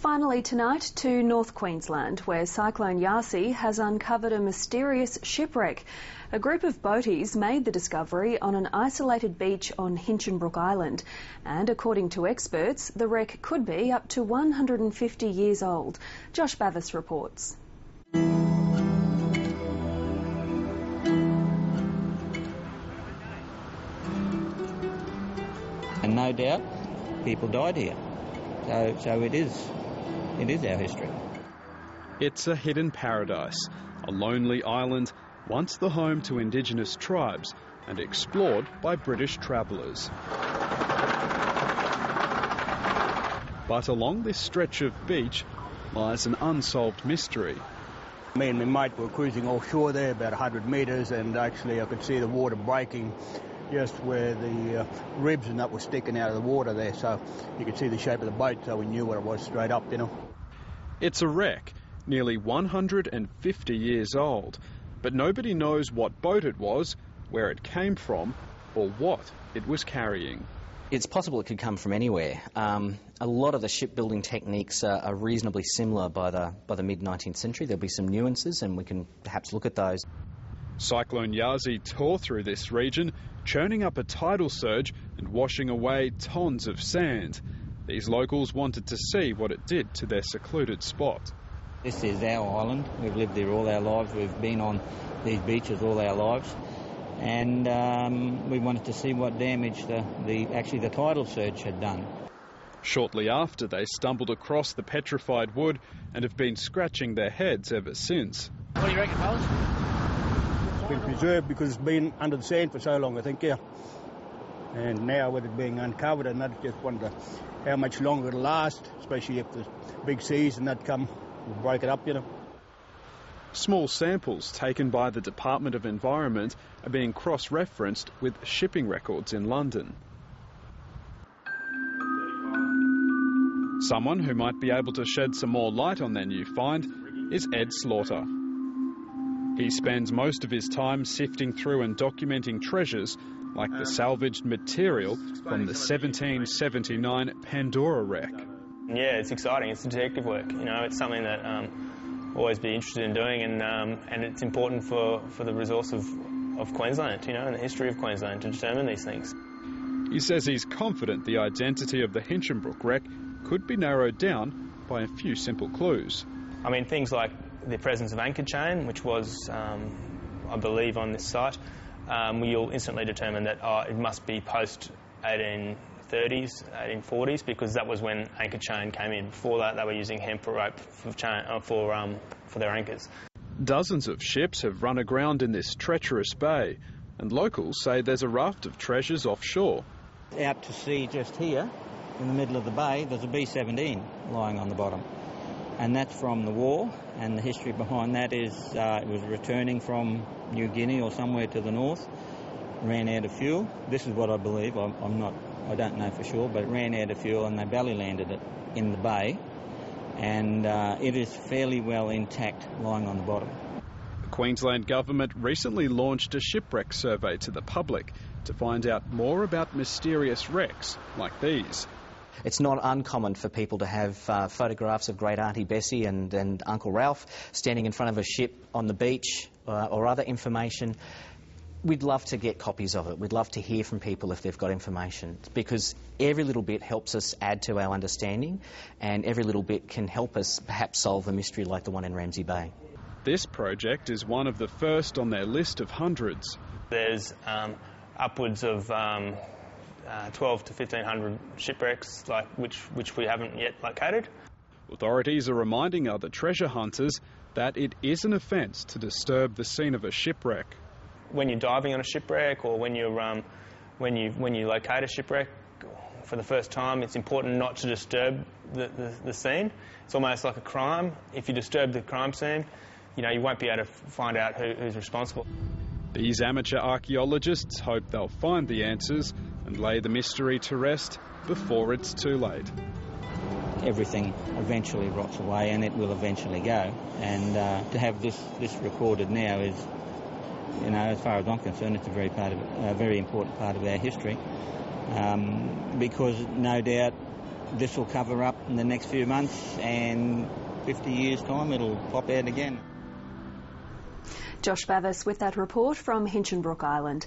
Finally tonight to North Queensland, where Cyclone Yasi has uncovered a mysterious shipwreck. A group of boaties made the discovery on an isolated beach on Hinchenbrook Island, and according to experts, the wreck could be up to 150 years old. Josh Bavis reports. And no doubt, people died here. So it is our history. It's a hidden paradise, a lonely island, once the home to Indigenous tribes and explored by British travellers. But along this stretch of beach lies an unsolved mystery. Me and my mate were cruising offshore there about 100 metres, and actually I could see the water breaking just where the ribs and that were sticking out of the water there, so you could see the shape of the boat, so we knew what it was straight up, you know. It's a wreck, nearly 150 years old, but nobody knows what boat it was, where it came from, or what it was carrying. It's possible it could come from anywhere. A lot of the shipbuilding techniques are reasonably similar by the mid-19th century. There'll be some nuances, and we can perhaps look at those. Cyclone Yasi tore through this region, churning up a tidal surge and washing away tons of sand. These locals wanted to see what it did to their secluded spot. This is our island. We've lived there all our lives. We've been on these beaches all our lives. And we wanted to see what damage the tidal surge had done. Shortly after, they stumbled across the petrified wood and have been scratching their heads ever since. What do you reckon, fellas? It's been preserved because it's been under the sand for so long, I think, yeah. And now with it being uncovered, and I just wonder how much longer it'll last, especially if the big seas and that come and break it up, you know. Small samples taken by the Department of Environment are being cross-referenced with shipping records in London. Someone who might be able to shed some more light on their new find is Ed Slaughter. He spends most of his time sifting through and documenting treasures like the salvaged material from the 1779 Pandora wreck. Yeah, it's exciting. It's detective work. You know, it's something that I'll always be interested in doing, and it's important for the resource of Queensland, you know, and the history of Queensland to determine these things. He says he's confident the identity of the Hinchenbrook wreck could be narrowed down by a few simple clues. I mean, things like the presence of anchor chain, which was, I believe, on this site, you'll instantly determine that it must be post-1830s, 1840s, because that was when anchor chain came in. Before that, they were using hemp rope for their anchors. Dozens of ships have run aground in this treacherous bay, and locals say there's a raft of treasures offshore. Out to sea just here, in the middle of the bay, there's a B-17 lying on the bottom. And that's from the war, and the history behind that is it was returning from New Guinea or somewhere to the north, ran out of fuel. This is what I believe, I don't know for sure, but it ran out of fuel and they belly landed it in the bay, and it is fairly well intact lying on the bottom. The Queensland Government recently launched a shipwreck survey to the public to find out more about mysterious wrecks like these. It's not uncommon for people to have photographs of Great Auntie Bessie and Uncle Ralph standing in front of a ship on the beach or other information. We'd love to get copies of it. We'd love to hear from people if they've got information, because every little bit helps us add to our understanding, and every little bit can help us perhaps solve a mystery like the one in Ramsay Bay. This project is one of the first on their list of hundreds. There's upwards of 12 to 1,500 shipwrecks, which we haven't yet located. Authorities are reminding other treasure hunters that it is an offence to disturb the scene of a shipwreck. When you're diving on a shipwreck, or when you locate a shipwreck for the first time, it's important not to disturb the scene. It's almost like a crime. If you disturb the crime scene, you know, you won't be able to find out who's responsible. These amateur archaeologists hope they'll find the answers and lay the mystery to rest before it's too late. Everything eventually rots away, and it will eventually go. And to have this recorded now is, you know, as far as I'm concerned, it's a very important part of our history, because no doubt this will cover up in the next few months, and 50 years' time it'll pop out again. Josh Bavis with that report from Hinchenbrook Island.